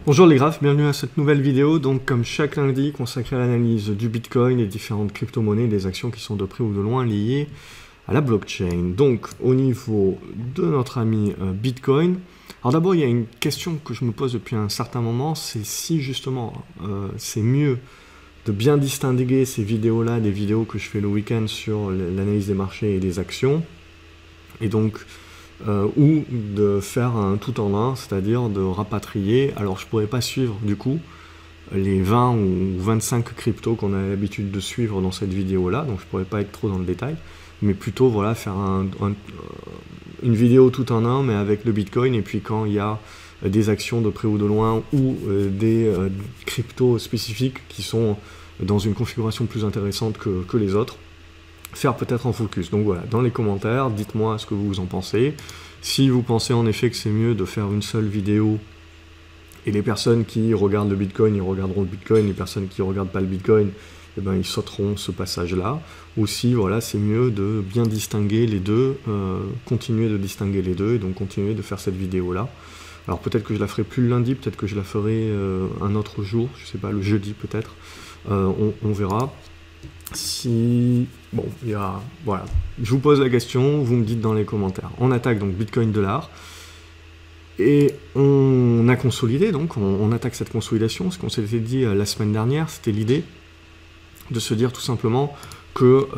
Bonjour les graphes, bienvenue à cette nouvelle vidéo, donc comme chaque lundi consacrée à l'analyse du Bitcoin, des différentes crypto-monnaies, des actions qui sont de près ou de loin liées à la blockchain. Donc au niveau de notre ami Bitcoin, alors d'abord il y a une question que je me pose depuis un certain moment, c'est si justement c'est mieux de bien distinguer ces vidéos-là des vidéos que je fais le week-end sur l'analyse des marchés et des actions, et donc ou de faire un tout en un, c'est-à-dire de rapatrier. Alors je pourrais pas suivre du coup les 20 ou 25 cryptos qu'on a l'habitude de suivre dans cette vidéo-là, donc je pourrais pas être trop dans le détail, mais plutôt voilà faire une vidéo tout en un, mais avec le Bitcoin, et puis quand il y a des actions de près ou de loin, ou des cryptos spécifiques qui sont dans une configuration plus intéressante que les autres, faire peut-être en focus. Donc voilà, dans les commentaires, dites-moi ce que vous en pensez. Si vous pensez en effet que c'est mieux de faire une seule vidéo, et les personnes qui regardent le Bitcoin, ils regarderont le Bitcoin, les personnes qui ne regardent pas le Bitcoin, eh ben, ils sauteront ce passage-là. Ou si voilà, c'est mieux de bien distinguer les deux, continuer de distinguer les deux, et donc continuer de faire cette vidéo-là. Alors peut-être que je la ferai plus le lundi, peut-être que je la ferai un autre jour, je sais pas, le jeudi peut-être, on verra. Si... Bon, voilà. Je vous pose la question, vous me dites dans les commentaires. On attaque donc Bitcoin dollar. Et on a consolidé, donc on attaque cette consolidation. Ce qu'on s'était dit la semaine dernière, c'était l'idée de se dire tout simplement que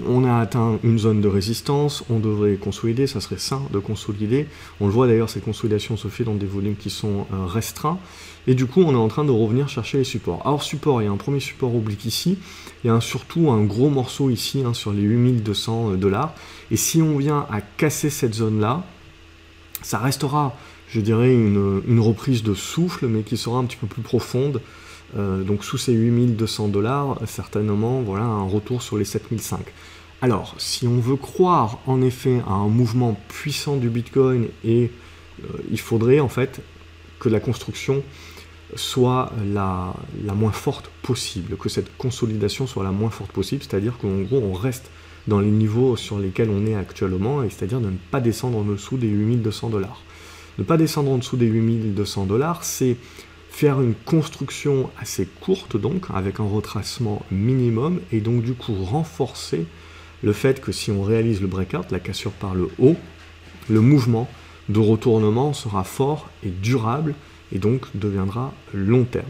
on a atteint une zone de résistance, on devrait consolider, ça serait sain de consolider. On le voit d'ailleurs, cette consolidation se fait dans des volumes qui sont restreints. Et du coup, on est en train de revenir chercher les supports. Alors support, il y a un premier support oblique ici, il y a surtout un gros morceau ici sur les 8200 $. Et si on vient à casser cette zone-là, ça restera, je dirais, une reprise de souffle, mais qui sera un petit peu plus profonde. Donc sous ces 8200 $, certainement, voilà, un retour sur les 7005. Alors, si on veut croire en effet à un mouvement puissant du Bitcoin, et il faudrait en fait que la construction soit la moins forte possible, que cette consolidation soit la moins forte possible, c'est-à-dire qu'en gros on reste dans les niveaux sur lesquels on est actuellement, et c'est-à-dire de ne pas descendre en dessous des 8200 $. Ne pas descendre en dessous des 8200 $, c'est faire une construction assez courte, donc avec un retracement minimum, et donc du coup renforcer le fait que si on réalise le breakout, la cassure par le haut, le mouvement de retournement sera fort et durable, et donc deviendra long terme.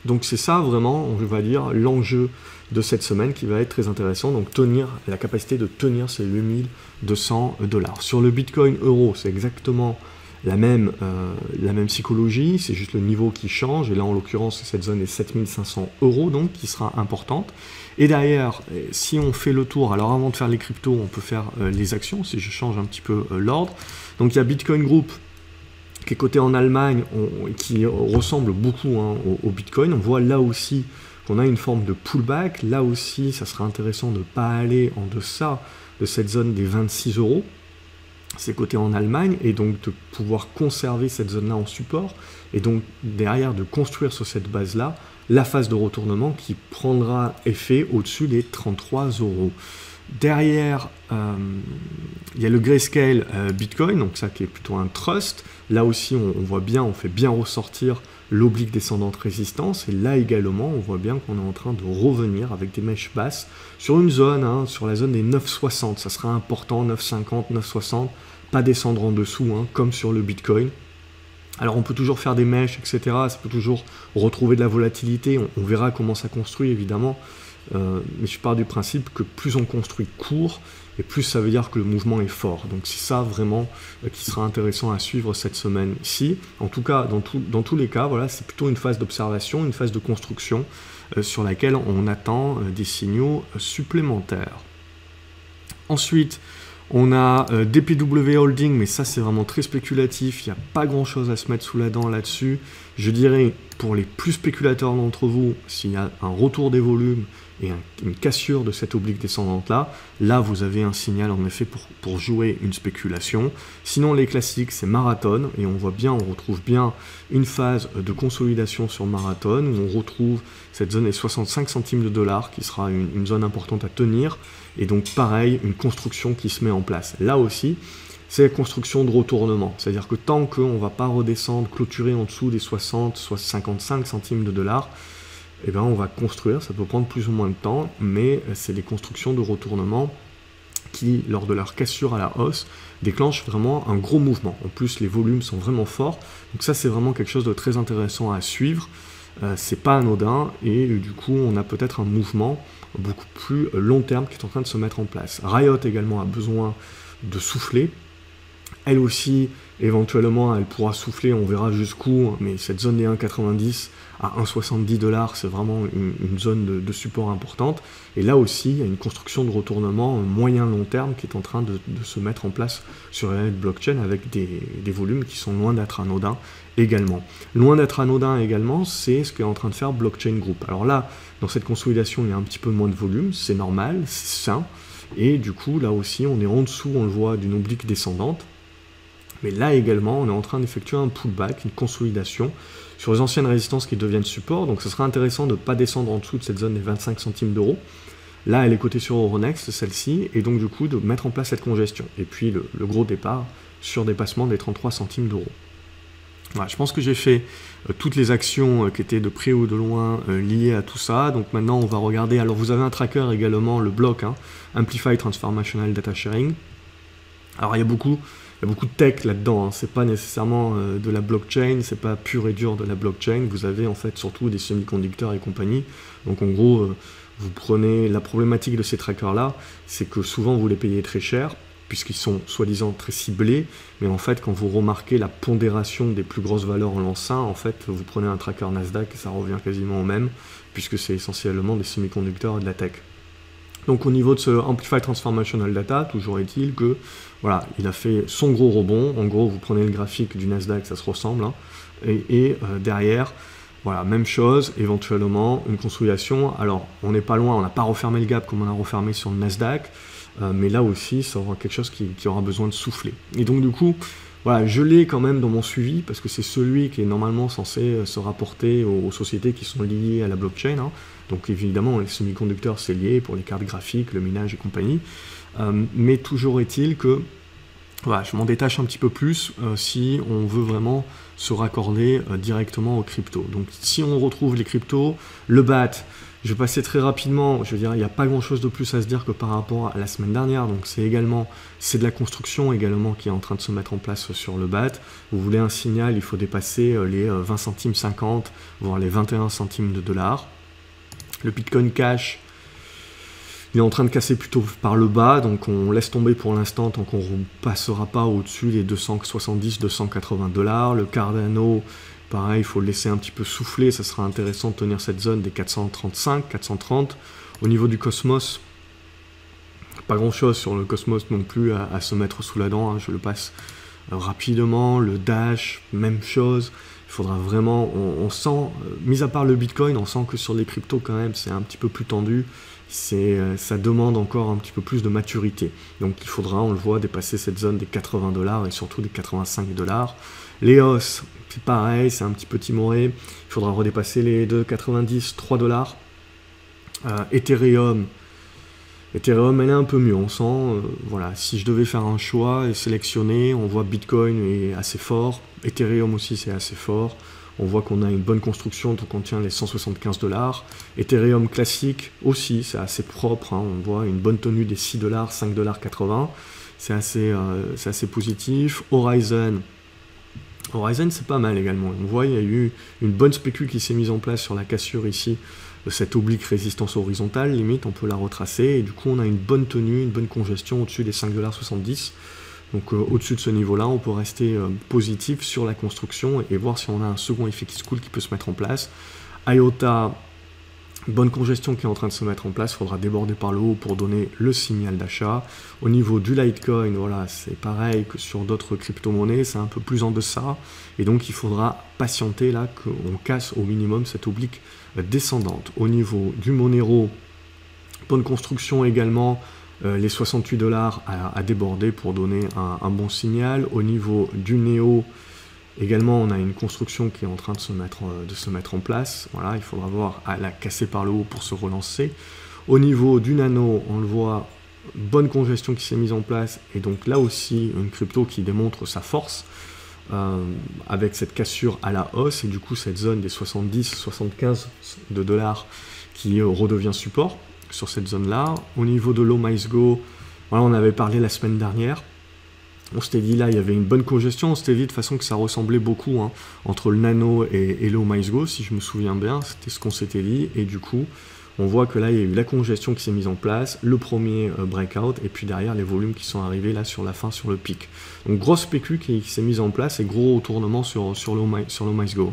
Donc c'est ça vraiment, on va dire, l'enjeu de cette semaine qui va être très intéressant, donc tenir la capacité de tenir ces 8200 $. Sur le Bitcoin euro, c'est exactement la même psychologie, c'est juste le niveau qui change, et là en l'occurrence cette zone est 7500 €, donc qui sera importante. Et derrière, si on fait le tour, alors avant de faire les cryptos, on peut faire les actions, si je change un petit peu l'ordre. Donc il y a Bitcoin Group, qui est coté en Allemagne, qui ressemble beaucoup au Bitcoin. On voit là aussi qu'on a une forme de pullback. Là aussi, ça sera intéressant de ne pas aller en deçà de cette zone des 26 €. C'est coté en Allemagne, et donc de pouvoir conserver cette zone-là en support, et donc derrière de construire sur cette base-là la phase de retournement qui prendra effet au-dessus des 33 €. Derrière, il y a le Grayscale Bitcoin, donc ça qui est plutôt un trust. Là aussi, on voit bien, on fait bien ressortir l'oblique descendante résistance, et là également, on voit bien qu'on est en train de revenir avec des mèches basses sur une zone, sur la zone des 9,60. Ça sera important, 9,50, 9,60, pas descendre en dessous, comme sur le Bitcoin. Alors on peut toujours faire des mèches, etc. Ça peut toujours retrouver de la volatilité. On verra comment ça construit, évidemment. Mais je pars du principe que plus on construit court, et plus ça veut dire que le mouvement est fort. Donc c'est ça vraiment qui sera intéressant à suivre cette semaine-ci. En tout cas, dans tous les cas, voilà, c'est plutôt une phase d'observation, une phase de construction sur laquelle on attend des signaux supplémentaires. Ensuite, on a DPW Holding, mais ça c'est vraiment très spéculatif, il n'y a pas grand chose à se mettre sous la dent là-dessus. Je dirais, pour les plus spéculateurs d'entre vous, s'il y a un retour des volumes et une cassure de cette oblique descendante-là, là vous avez un signal en effet pour jouer une spéculation. Sinon les classiques c'est Marathon, et on voit bien, on retrouve bien une phase de consolidation sur Marathon, où on retrouve cette zone des 65 centimes de dollars, qui sera une zone importante à tenir, et donc pareil, une construction qui se met en place. Là aussi, c'est la construction de retournement. C'est-à-dire que tant qu'on ne va pas redescendre, clôturer en dessous des 60, soit 55 centimes de dollars, eh ben on va construire, ça peut prendre plus ou moins de temps, mais c'est des constructions de retournement qui, lors de leur cassure à la hausse, déclenchent vraiment un gros mouvement. En plus, les volumes sont vraiment forts, donc ça c'est vraiment quelque chose de très intéressant à suivre. C'est pas anodin, et du coup on a peut-être un mouvement beaucoup plus long terme qui est en train de se mettre en place. Riot également a besoin de souffler. Elle aussi, éventuellement, elle pourra souffler, on verra jusqu'où, mais cette zone des 1,90 à 1,70 $, c'est vraiment une zone de support importante. Et là aussi, il y a une construction de retournement moyen-long terme qui est en train de se mettre en place sur la blockchain avec des volumes qui sont loin d'être anodins également. Loin d'être anodin également, c'est ce qu'est en train de faire Blockchain Group. Alors là, dans cette consolidation, il y a un petit peu moins de volume, c'est normal, c'est sain. Et du coup, là aussi, on est en dessous, on le voit, d'une oblique descendante. Mais là également, on est en train d'effectuer un pullback, une consolidation sur les anciennes résistances qui deviennent support. Donc ce sera intéressant de ne pas descendre en dessous de cette zone des 25 centimes d'euros. Là, elle est cotée sur Euronext, celle-ci, et donc du coup de mettre en place cette congestion. Et puis le gros départ sur dépassement des 33 centimes d'euros. Voilà, je pense que j'ai fait toutes les actions qui étaient de près ou de loin liées à tout ça. Donc maintenant, on va regarder. Alors vous avez un tracker également, le bloc, Amplify Transformational Data Sharing. Alors il y a beaucoup de tech là-dedans, hein. C'est pas nécessairement de la blockchain, c'est pas pur et dur de la blockchain, vous avez en fait surtout des semi-conducteurs et compagnie. Donc en gros, vous prenez la problématique de ces trackers-là, c'est que souvent vous les payez très cher, puisqu'ils sont soi-disant très ciblés, mais en fait quand vous remarquez la pondération des plus grosses valeurs en l'an 1, en fait vous prenez un tracker Nasdaq et ça revient quasiment au même, puisque c'est essentiellement des semi-conducteurs et de la tech. Donc au niveau de ce Amplify Transformational Data, toujours est-il que voilà, il a fait son gros rebond. En gros, vous prenez le graphique du Nasdaq, ça se ressemble, hein, et derrière, voilà, même chose, éventuellement une consolidation. Alors, on n'est pas loin, on n'a pas refermé le gap comme on a refermé sur le Nasdaq, mais là aussi, ça aura quelque chose qui aura besoin de souffler. Et donc du coup, voilà, je l'ai quand même dans mon suivi, parce que c'est celui qui est normalement censé se rapporter aux sociétés qui sont liées à la blockchain, hein. Donc évidemment, les semi-conducteurs, c'est lié pour les cartes graphiques, le minage et compagnie. Mais toujours est-il que voilà, je m'en détache un petit peu plus si on veut vraiment se raccorder directement aux cryptos. Donc si on retrouve les cryptos, le BAT, je vais passer très rapidement, je veux dire, il n'y a pas grand-chose de plus à se dire que par rapport à la semaine dernière. Donc c'est de la construction également qui est en train de se mettre en place sur le BAT. Vous voulez un signal, il faut dépasser les 20 centimes 50, voire les 21 centimes de dollars. Le Bitcoin Cash, il est en train de casser plutôt par le bas, donc on laisse tomber pour l'instant tant qu'on ne passera pas au-dessus des 270-280 $. Le Cardano, pareil, il faut le laisser un petit peu souffler, ça sera intéressant de tenir cette zone des 435, 430. Au niveau du Cosmos, pas grand-chose sur le Cosmos non plus à se mettre sous la dent, hein, je le passe rapidement. Le Dash, même chose. Il faudra vraiment, on sent, mis à part le Bitcoin, on sent que sur les cryptos quand même, c'est un petit peu plus tendu. Ça demande encore un petit peu plus de maturité. Donc il faudra, on le voit, dépasser cette zone des 80 $ et surtout des 85 $. L'EOS, c'est pareil, c'est un petit peu timoré. Il faudra redépasser les 2,90, 3 $. Ethereum, elle est un peu mieux, on sent, voilà, si je devais faire un choix et sélectionner, on voit Bitcoin est assez fort, Ethereum aussi c'est assez fort, on voit qu'on a une bonne construction, donc on tient les 175 $. Ethereum classique aussi, c'est assez propre, hein, on voit une bonne tenue des 6 $, 5,80 $, c'est assez positif. Horizon, c'est pas mal également, on voit il y a eu une bonne spécu qui s'est mise en place sur la cassure ici, cette oblique résistance horizontale, limite on peut la retracer, et du coup on a une bonne tenue, une bonne congestion au-dessus des 5,70 $. Donc au-dessus de ce niveau-là, on peut rester positif sur la construction et voir si on a un second effet qui se coule qui peut se mettre en place. IOTA, bonne congestion qui est en train de se mettre en place, il faudra déborder par le haut pour donner le signal d'achat. Au niveau du Litecoin, voilà, c'est pareil que sur d'autres crypto-monnaies, c'est un peu plus en deçà, et donc il faudra patienter là qu'on casse au minimum cette oblique descendante. Au niveau du Monero, bonne construction également, les 68 $ à déborder pour donner un bon signal. Au niveau du Neo, également on a une construction qui est en train de se mettre en place. Voilà, il faudra voir à la casser par le haut pour se relancer. Au niveau du Nano, on le voit, bonne congestion qui s'est mise en place, et donc là aussi une crypto qui démontre sa force, avec cette cassure à la hausse, et du coup cette zone des 70-75 de dollars qui redevient support sur cette zone-là. Au niveau de l'OMICE-GO, voilà, on avait parlé la semaine dernière, on s'était dit là, il y avait une bonne congestion, on s'était dit de façon que ça ressemblait beaucoup hein, entre le Nano et l'OMICE-GO, si je me souviens bien, c'était ce qu'on s'était dit, et du coup, on voit que là, il y a eu la congestion qui s'est mise en place, le premier breakout, et puis derrière, les volumes qui sont arrivés là sur la fin, sur le pic. Donc, grosse PQ qui s'est mise en place, et gros retournement sur l'OMICE-GO.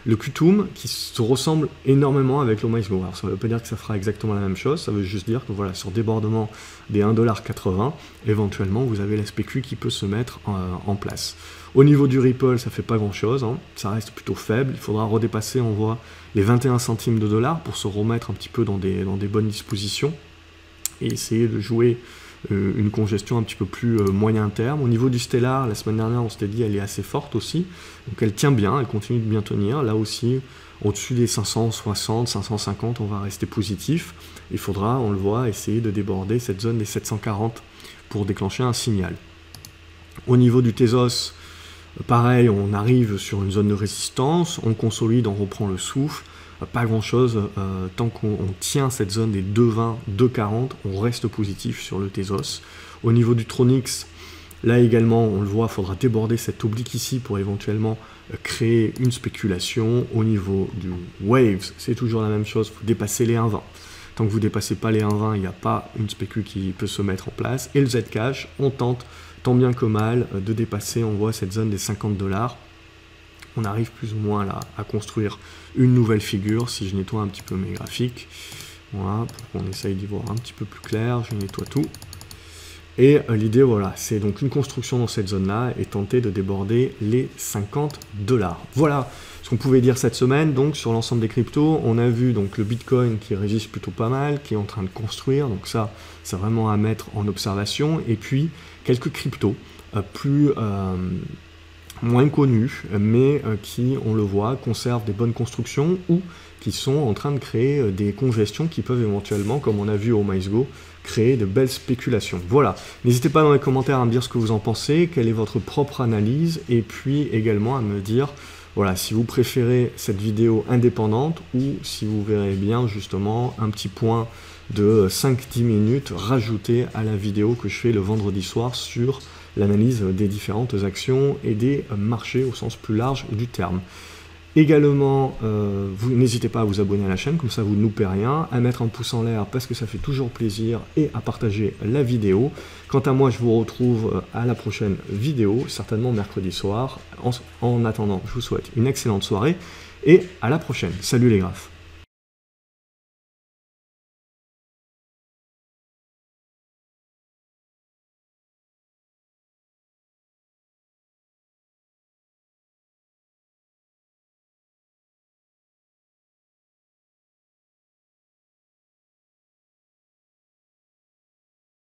Le QTOM qui se ressemble énormément avec l'OMICE-GO. Alors ça ne veut pas dire que ça fera exactement la même chose, ça veut juste dire que voilà, sur débordement des 1,80$, éventuellement vous avez la SPQ qui peut se mettre en place. Au niveau du Ripple, ça fait pas grand chose, hein. Ça reste plutôt faible, il faudra redépasser, on voit, les 21 centimes de dollars pour se remettre un petit peu dans des bonnes dispositions et essayer de jouer une congestion un petit peu plus moyen terme. Au niveau du Stellar, la semaine dernière, on s'était dit elle est assez forte aussi, donc elle tient bien, elle continue de bien tenir. Là aussi, au-dessus des 560, 550, on va rester positif. Il faudra, on le voit, essayer de déborder cette zone des 740 pour déclencher un signal. Au niveau du Tezos, pareil, on arrive sur une zone de résistance, on consolide, on reprend le souffle. Pas grand chose, tant qu'on tient cette zone des 2,20, 2,40, on reste positif sur le Tezos. Au niveau du Tronix, là également, on le voit, il faudra déborder cette oblique ici pour éventuellement créer une spéculation. Au niveau du Waves, c'est toujours la même chose, il faut dépasser les 1,20. Tant que vous ne dépassez pas les 1,20, il n'y a pas une spécu qui peut se mettre en place. Et le Zcash, on tente tant bien que mal de dépasser, on voit cette zone des 50$. On arrive plus ou moins là à construire une nouvelle figure. Si je nettoie un petit peu mes graphiques, voilà, pour qu'on essaye d'y voir un petit peu plus clair, je nettoie tout. Et l'idée, voilà, c'est donc une construction dans cette zone-là et tenter de déborder les 50$. Voilà ce qu'on pouvait dire cette semaine. Donc sur l'ensemble des cryptos, on a vu donc le Bitcoin qui résiste plutôt pas mal, qui est en train de construire. Donc ça, c'est vraiment à mettre en observation. Et puis quelques cryptos moins connus, mais qui, on le voit, conservent des bonnes constructions ou qui sont en train de créer des congestions qui peuvent éventuellement, comme on a vu au OMICE-GO, créer de belles spéculations. Voilà, n'hésitez pas dans les commentaires à me dire ce que vous en pensez, quelle est votre propre analyse, et puis également à me dire, voilà, si vous préférez cette vidéo indépendante ou si vous verrez bien justement un petit point de 5-10 minutes rajouté à la vidéo que je fais le vendredi soir sur l'analyse des différentes actions et des marchés au sens plus large du terme. Également, vous n'hésitez pas à vous abonner à la chaîne, comme ça vous ne loupez rien, à mettre un pouce en l'air parce que ça fait toujours plaisir et à partager la vidéo. Quant à moi, je vous retrouve à la prochaine vidéo, certainement mercredi soir. En attendant, je vous souhaite une excellente soirée et à la prochaine. Salut les graphes.